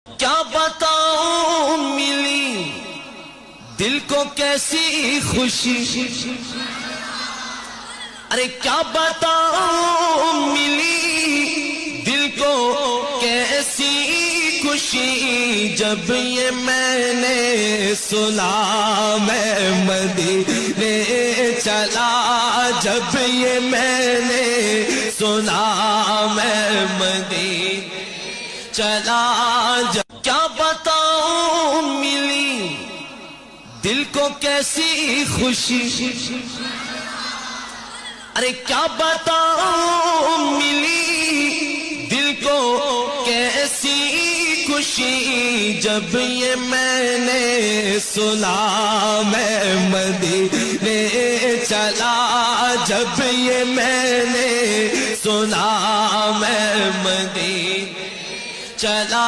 کیا بتاؤں ملی دل کو کیسی خوشی، ارے کیا بتاؤں ملی دل کو کیسی خوشی، جب یہ میں نے سنا میں مدینے چلا، جب یہ میں نے سنا میں مدینے چلا، کیا بتاؤں ملی دل کو کیسی خوشی، ارے کیا بتاؤں ملی دل کو کیسی خوشی، جب یہ میں نے سنا میں مدینے چلا، جب یہ میں نے سنا میں مدینے چلا،